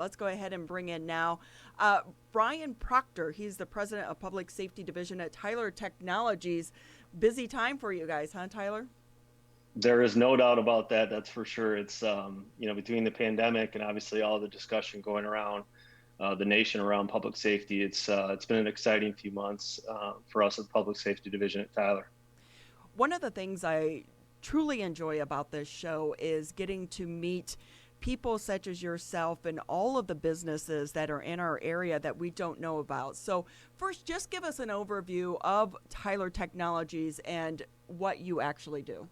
Let's go ahead and bring in now Bryan Proctor. He's the president of Public Safety Division at Tyler Technologies. Busy time for you guys, huh, Tyler? There is no doubt about that. That's for sure. It's between the pandemic and obviously all the discussion going around the nation around public safety. It's been an exciting few months for us at the Public Safety Division at Tyler. One of the things I truly enjoy about this show is getting to meet people such as yourself and all of the businesses that are in our area that we don't know about. So, first, just give us an overview of Tyler Technologies and what you actually do.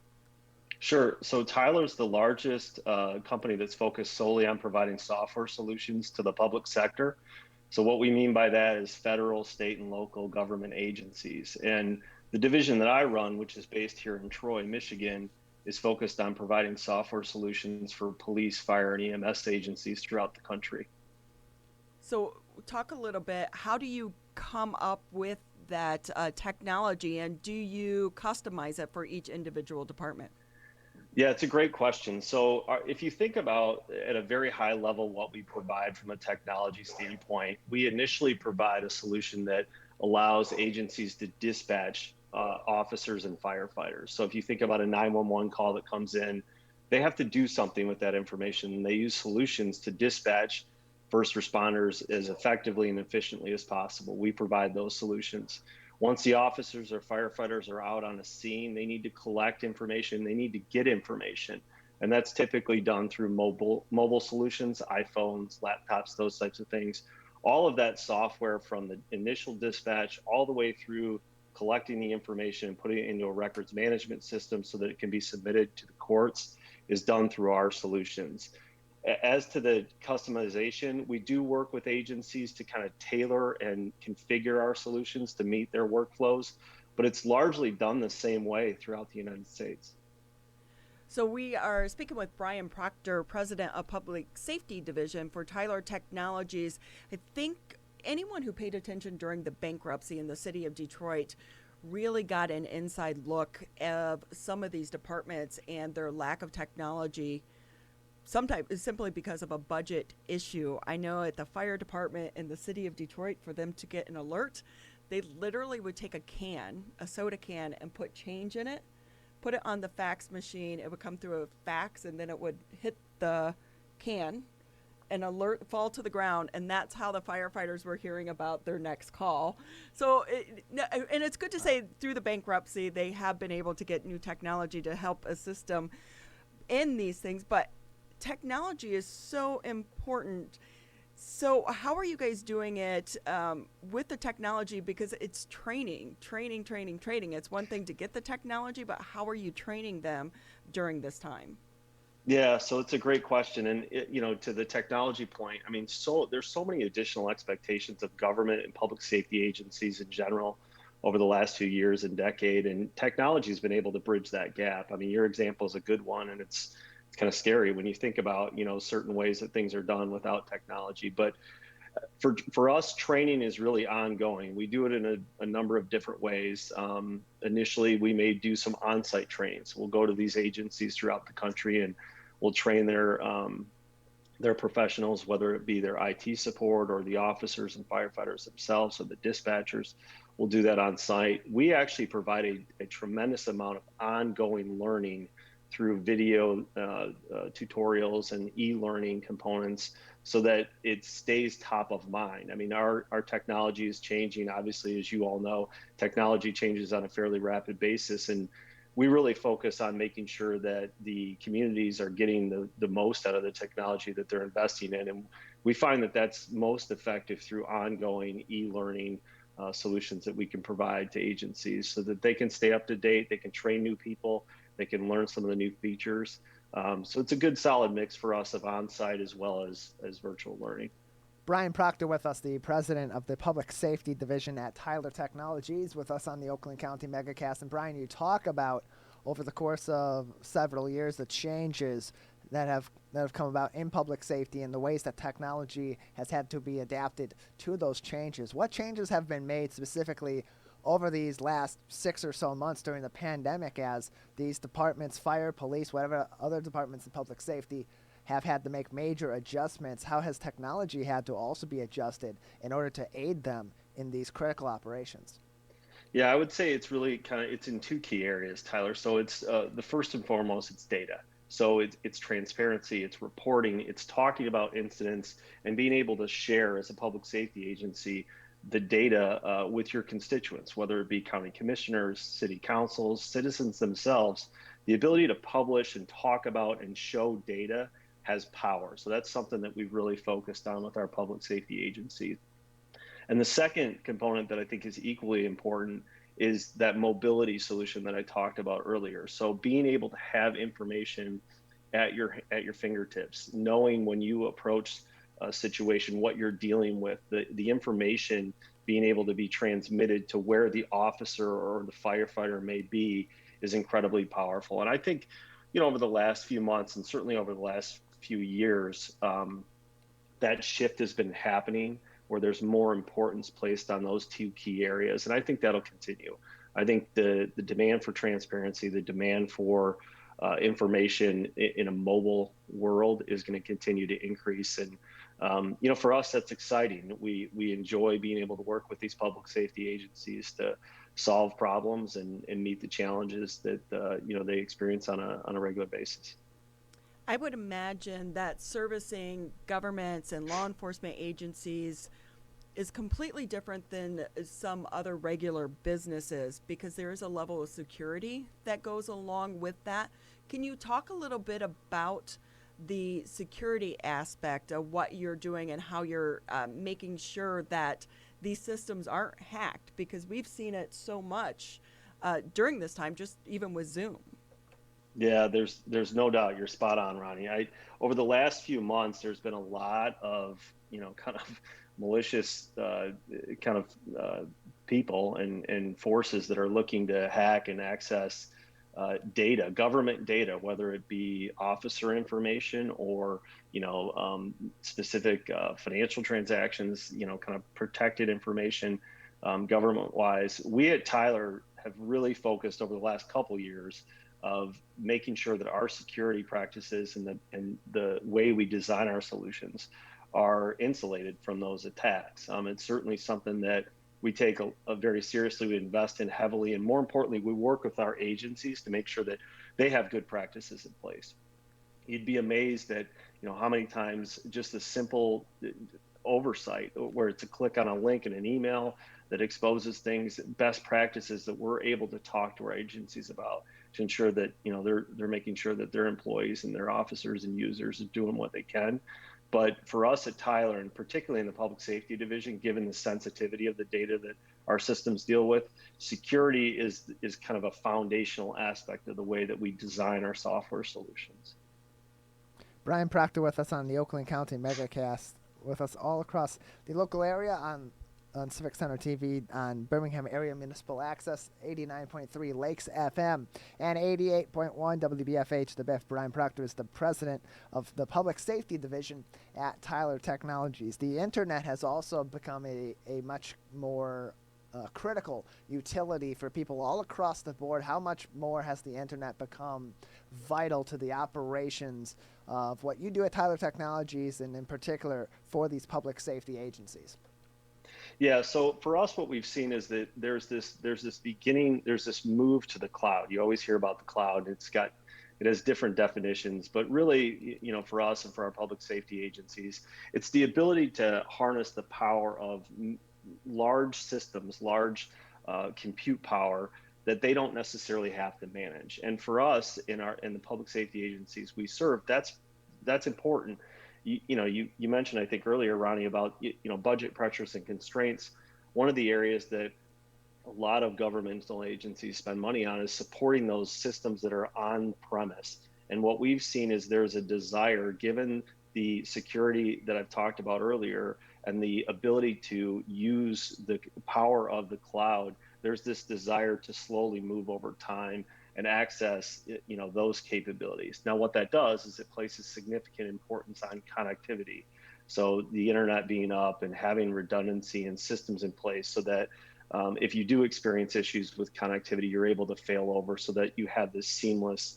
Sure. So Tyler's the largest company that's focused solely on providing software solutions to the public sector. So what we mean by that is federal, state, and local government agencies. And the division that I run, which is based here in Troy, Michigan, is focused on providing software solutions for police, fire, and EMS agencies throughout the country. So, talk a little bit. How do you come up with that technology, and do you customize it for each individual department? Yeah, it's a great question. So, if you think about at a very high level what we provide from a technology standpoint, we initially provide a solution that allows agencies to dispatch officers and firefighters. So, if you think about a 911 call that comes in, they have to do something with that information. They use solutions to dispatch first responders as effectively and efficiently as possible. We provide those solutions. Once the officers or firefighters are out on a scene, they need to collect information, they need to get information. And that's typically done through mobile solutions, iPhones, laptops, those types of things. All of that software from the initial dispatch all the way through collecting the information and putting it into a records management system so that it can be submitted to the courts is done through our solutions. As to the customization, we do work with agencies to kind of tailor and configure our solutions to meet their workflows, but it's largely done the same way throughout the United States. So, we are speaking with Bryan Proctor, president of Public Safety Division for Tyler Technologies. I think anyone who paid attention during the bankruptcy in the city of Detroit really got an inside look of some of these departments and their lack of technology, sometimes simply because of a budget issue. I know at the fire department in the city of Detroit, for them to get an alert, they literally would take a soda can, and put change in it, put it on the fax machine. It would come through a fax, and then it would hit the can, an alert fall to the ground, and that's how the firefighters were hearing about their next call. So, and it's good to say through the bankruptcy, they have been able to get new technology to help assist them in these things, but technology is so important. So, how are you guys doing it with the technology? Because it's training. It's one thing to get the technology, but how are you training them during this time? Yeah, so it's a great question. And to the technology point, I mean, there's so many additional expectations of government and public safety agencies in general over the last few years and decade, and technology has been able to bridge that gap. I mean, your example is a good one, and it's kind of scary when you think about certain ways that things are done without technology. But for us, training is really ongoing. We do it in a number of different ways. Initially, we may do some on-site trainings. We'll go to these agencies throughout the country and we'll train their professionals, whether it be their IT support or the officers and firefighters themselves or the dispatchers. We'll do that on site. We actually provide a tremendous amount of ongoing learning through video tutorials and e-learning components so that it stays top of mind. I mean, our technology is changing. Obviously, as you all know, technology changes on a fairly rapid basis. And we really focus on making sure that the communities are getting the most out of the technology that they're investing in. And we find that that's most effective through ongoing e-learning solutions that we can provide to agencies so that they can stay up to date, they can train new people, they can learn some of the new features. So it's a good solid mix for us of on-site as well as virtual learning. Bryan Proctor with us, the president of the Public Safety Division at Tyler Technologies, with us on the Oakland County Megacast. And Bryan, you talk about over the course of several years the changes that have come about in public safety and the ways that technology has had to be adapted to those changes. What changes have been made specifically over these last 6 or so months during the pandemic as these departments, fire, police, whatever other departments in public safety, have had to make major adjustments. How has technology had to also be adjusted in order to aid them in these critical operations? Yeah, I would say it's really it's in two key areas, Tyler. So it's the first and foremost, it's data. So it's transparency, it's reporting, it's talking about incidents and being able to share as a public safety agency the data with your constituents, whether it be county commissioners, city councils, citizens themselves. The ability to publish and talk about and show data has power. So that's something that we've really focused on with our public safety agencies. And the second component that I think is equally important is that mobility solution that I talked about earlier. So being able to have information at your fingertips, knowing when you approach a situation, what you're dealing with, the information being able to be transmitted to where the officer or the firefighter may be is incredibly powerful. And I think, over the last few months and certainly over the last few years, that shift has been happening where there's more importance placed on those two key areas. And I think that'll continue. I think the demand for transparency, the demand for information in a mobile world is going to continue to increase. And, for us, that's exciting. We enjoy being able to work with these public safety agencies to solve problems and meet the challenges that, they experience on a regular basis. I would imagine that servicing governments and law enforcement agencies is completely different than some other regular businesses because there is a level of security that goes along with that. Can you talk a little bit about the security aspect of what you're doing and how you're making sure that these systems aren't hacked? Because we've seen it so much during this time, just even with Zoom. Yeah, there's no doubt. You're spot on, Ronnie. Over the last few months, there's been a lot of, kind of malicious people and forces that are looking to hack and access data, government data, whether it be officer information or, specific financial transactions, kind of protected information, government-wise. We at Tyler have really focused over the last couple years of making sure that our security practices and the way we design our solutions are insulated from those attacks. It's certainly something that we take a very seriously, we invest in heavily, and more importantly, we work with our agencies to make sure that they have good practices in place. You'd be amazed at how many times just a simple oversight where it's a click on a link in an email that exposes things, best practices that we're able to talk to our agencies about to ensure that they're making sure that their employees and their officers and users are doing what they can. But for us at Tyler, and particularly in the public safety division, given the sensitivity of the data that our systems deal with, security is kind of a foundational aspect of the way that we design our software solutions. Bryan Proctor with us on the Oakland County MegaCast, with us all across the local area on Civic Center TV, on Birmingham Area Municipal Access, 89.3 Lakes FM, and 88.1 WBFH. The BIF. Bryan Proctor is the president of the Public Safety Division at Tyler Technologies. The internet has also become a much more critical utility for people all across the board. How much more has the internet become vital to the operations of what you do at Tyler Technologies, and in particular for these public safety agencies? Yeah, so for us, what we've seen is that there's this move to the cloud. You always hear about the cloud. It has different definitions, but really, for us and for our public safety agencies, it's the ability to harness the power of large systems, large compute power that they don't necessarily have to manage. And for us in the public safety agencies we serve, that's important. You mentioned, I think earlier, Ronnie, about budget pressures and constraints. One of the areas that a lot of governmental agencies spend money on is supporting those systems that are on premise. And what we've seen is there's a desire, given the security that I've talked about earlier and the ability to use the power of the cloud, there's this desire to slowly move over time and access those capabilities. Now, what that does is it places significant importance on connectivity. So the internet being up and having redundancy and systems in place so that if you do experience issues with connectivity, you're able to fail over so that you have this seamless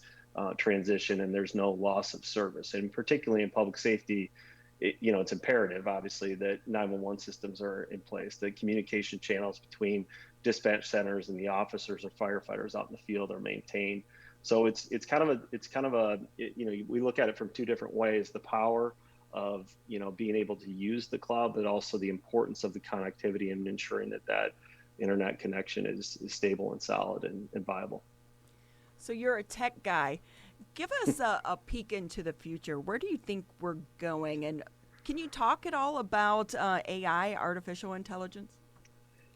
transition and there's no loss of service. And particularly in public safety, it's imperative, obviously, that 911 systems are in place, that communication channels between dispatch centers and the officers or firefighters out in the field are maintained. So it's kind of a we look at it from two different ways: the power of being able to use the cloud, but also the importance of the connectivity and ensuring that internet connection is stable and solid and viable. So you're a tech guy. Give us a peek into the future. Where do you think we're going? And can you talk at all about AI, artificial intelligence?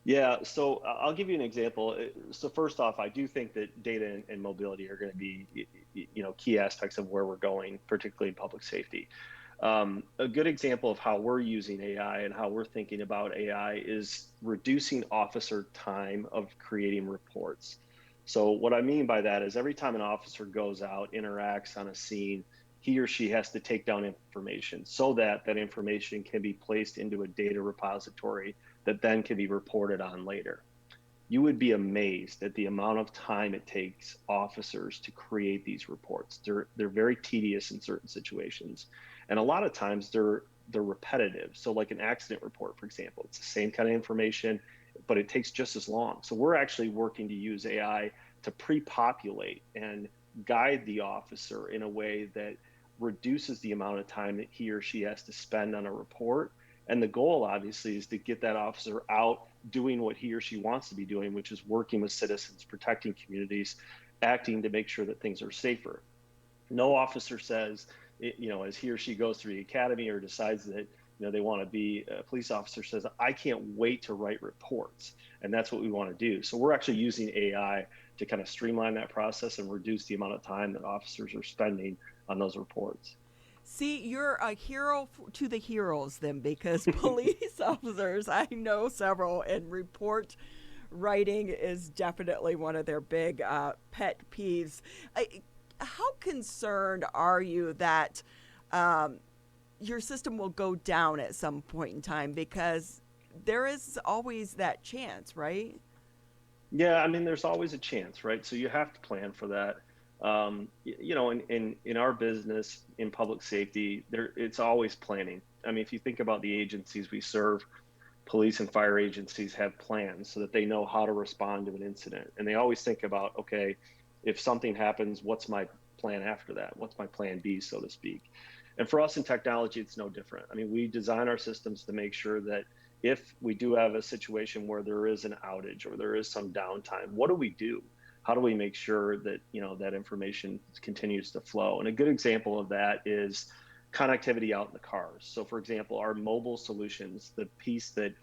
Yeah, so I'll give you an example. So first off, I do think that data and mobility are going to be, key aspects of where we're going, particularly in public safety. A good example of how we're using AI and how we're thinking about AI is reducing officer time of creating reports. So what I mean by that is every time an officer goes out, interacts on a scene, he or she has to take down information so that that information can be placed into a data repository that then can be reported on later. You would be amazed at the amount of time it takes officers to create these reports. They're very tedious in certain situations, and a lot of times they're repetitive. So like an accident report, for example, it's the same kind of information, but it takes just as long. So we're actually working to use AI to pre-populate and guide the officer in a way that reduces the amount of time that he or she has to spend on a report. And the goal, obviously, is to get that officer out doing what he or she wants to be doing, which is working with citizens, protecting communities, acting to make sure that things are safer. No officer says, as he or she goes through the academy or decides that they want to be a police officer, says, I can't wait to write reports. And that's what we want to do. So we're actually using AI to kind of streamline that process and reduce the amount of time that officers are spending on those reports. See, you're a hero to the heroes then, because police officers, I know several, and report writing is definitely one of their big pet peeves. How concerned are you that your system will go down at some point in time? Because there is always that chance, right? Yeah, I mean, there's always a chance, right? So you have to plan for that. In our business, in public safety, it's always planning. I mean, if you think about the agencies we serve, police and fire agencies have plans so that they know how to respond to an incident. And they always think about, okay, if something happens, what's my plan after that? What's my plan B, so to speak? And for us in technology, it's no different. I mean, we design our systems to make sure that if we do have a situation where there is an outage or there is some downtime, what do we do? How do we make sure that that information continues to flow? And a good example of that is connectivity out in the cars. So for example, our mobile solutions, the piece that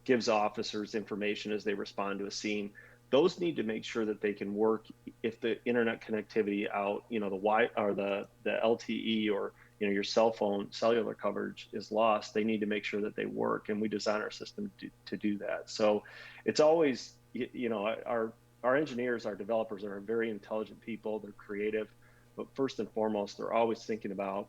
gives officers information as they respond to a scene, those need to make sure that they can work if the internet connectivity out, the Wi or the LTE or your cell phone cellular coverage is lost. They need to make sure that they work, and we design our system to do that. So it's always our engineers, our developers are very intelligent people. They're creative, but first and foremost, they're always thinking about,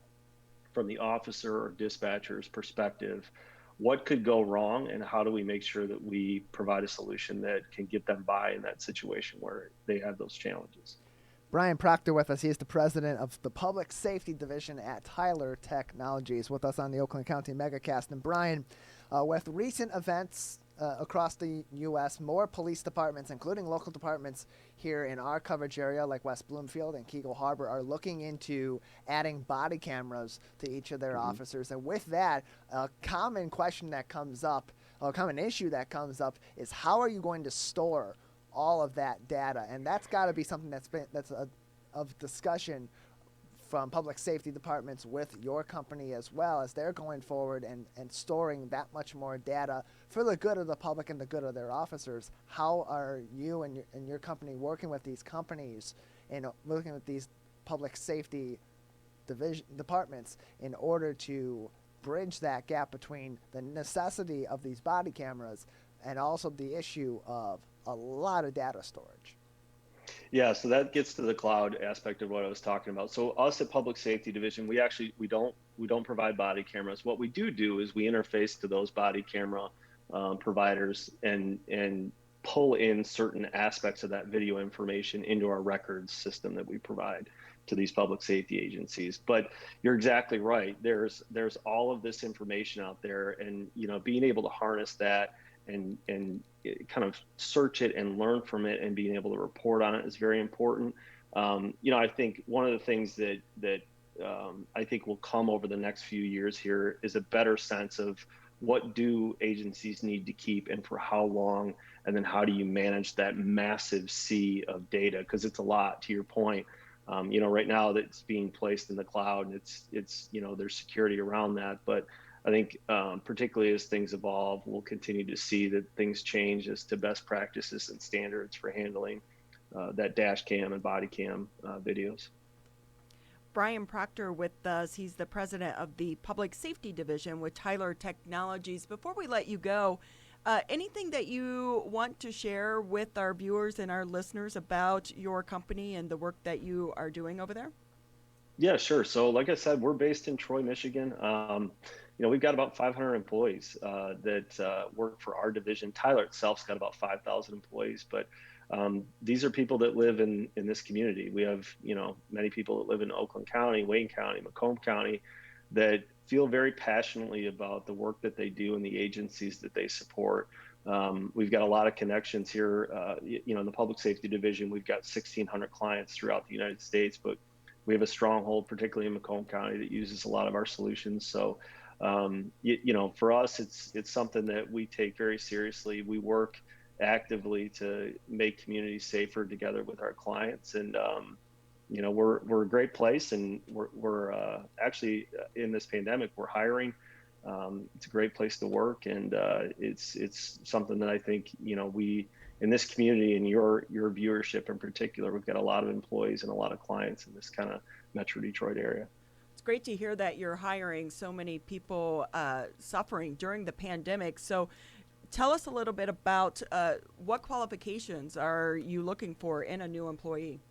from the officer or dispatcher's perspective, what could go wrong and how do we make sure that we provide a solution that can get them by in that situation where they have those challenges. Bryan Proctor with us. He is the president of the Public Safety Division at Tyler Technologies, with us on the Oakland County Megacast. And Bryan, with recent events across the U.S., more police departments, including local departments here in our coverage area like West Bloomfield and Kegel Harbor, are looking into adding body cameras to each of their officers. And with that, a common question that comes up, or a common issue that comes up, is how are you going to store all of that data? And that's got to be something that's of discussion from public safety departments with your company, as well as they're going forward and storing that much more data for the good of the public and the good of their officers. How are you and your company working with these companies and working with these public safety departments in order to bridge that gap between the necessity of these body cameras and also the issue of a lot of data storage? Yeah, so that gets to the cloud aspect of what I was talking about. So us at Public Safety Division, we don't provide body cameras. What we do is we interface to those body camera providers and pull in certain aspects of that video information into our records system that we provide. to these public safety agencies. But you're exactly right. There's all of this information out there, and being able to harness that and kind of search it and learn from it and being able to report on it is very important. I think one of the things that I think will come over the next few years here is a better sense of what do agencies need to keep and for how long, and then how do you manage that massive sea of data, because it's a lot, to your point. Right now that's being placed in the cloud, and it's there's security around that, but I think particularly as things evolve, we'll continue to see that things change as to best practices and standards for handling that dash cam and body cam videos. Bryan Proctor with us. He's the president of the Public Safety Division with Tyler Technologies. Before we let you go, anything that you want to share with our viewers and our listeners about your company and the work that you are doing over there? Yeah, sure. So like I said, we're based in Troy, Michigan. We've got about 500 employees that work for our division. Tyler itself's got about 5,000 employees, but these are people that live in this community. We have, many people that live in Oakland County, Wayne County, Macomb County, that feel very passionately about the work that they do and the agencies that they support. We've got a lot of connections here. In the public safety division, we've got 1,600 clients throughout the United States, but we have a stronghold, particularly in Macomb County, that uses a lot of our solutions. So, for us, it's something that we take very seriously. We work actively to make communities safer together with our clients, and we're a great place, and we're actually in this pandemic we're hiring. It's a great place to work, and it's something that I think we in this community and your viewership in particular, we've got a lot of employees and a lot of clients in this kind of Metro Detroit area. It's great to hear that you're hiring so many people suffering during the pandemic. So tell us a little bit about what qualifications are you looking for in a new employee?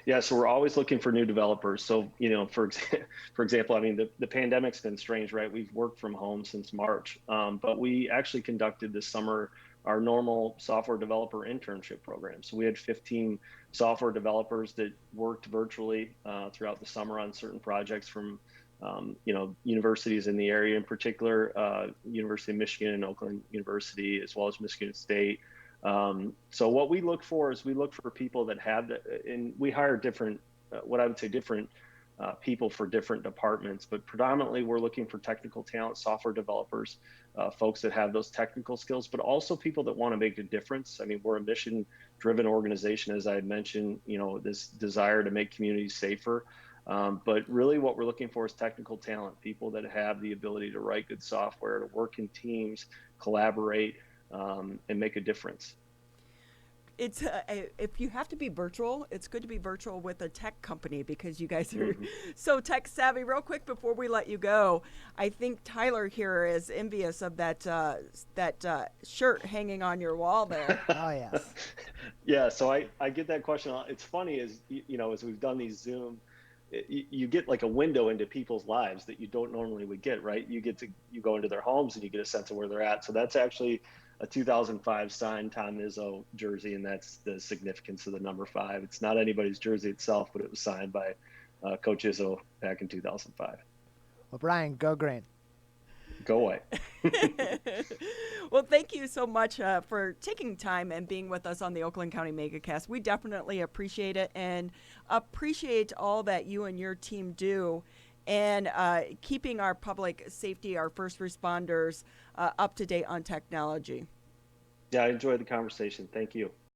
Yeah, so we're always looking for new developers. So, for example, I mean, the pandemic's been strange, right? We've worked from home since March, but we actually conducted this summer our normal software developer internship program. So we had 15 software developers that worked virtually throughout the summer on certain projects from universities in the area, in particular, University of Michigan and Oakland University, as well as Michigan State. So what we look for is we look for people that have, and we hire different, what I would say different people for different departments, but predominantly we're looking for technical talent, software developers, folks that have those technical skills, but also people that want to make a difference. I mean, we're a mission-driven organization, as I had mentioned, this desire to make communities safer. But really what we're looking for is technical talent, people that have the ability to write good software, to work in teams, collaborate, and make a difference. It's if you have to be virtual, it's good to be virtual with a tech company because you guys are so tech savvy. Real quick before we let you go, I think Tyler here is envious of that shirt hanging on your wall there. Oh yes. Yeah, so I get that question. It's funny as as we've done these Zoom, you get like a window into people's lives that you don't normally would get, right? You go into their homes and you get a sense of where they're at. So that's actually a 2005 signed Tom Izzo jersey, and that's the significance of the number 5. It's not anybody's jersey itself, but it was signed by Coach Izzo back in 2005. Well, Bryan, go green. Go away. Well, thank you so much for taking time and being with us on the Oakland County MegaCast. We definitely appreciate it and appreciate all that you and your team do and keeping our public safety, our first responders up to date on technology. Yeah, I enjoyed the conversation. Thank you.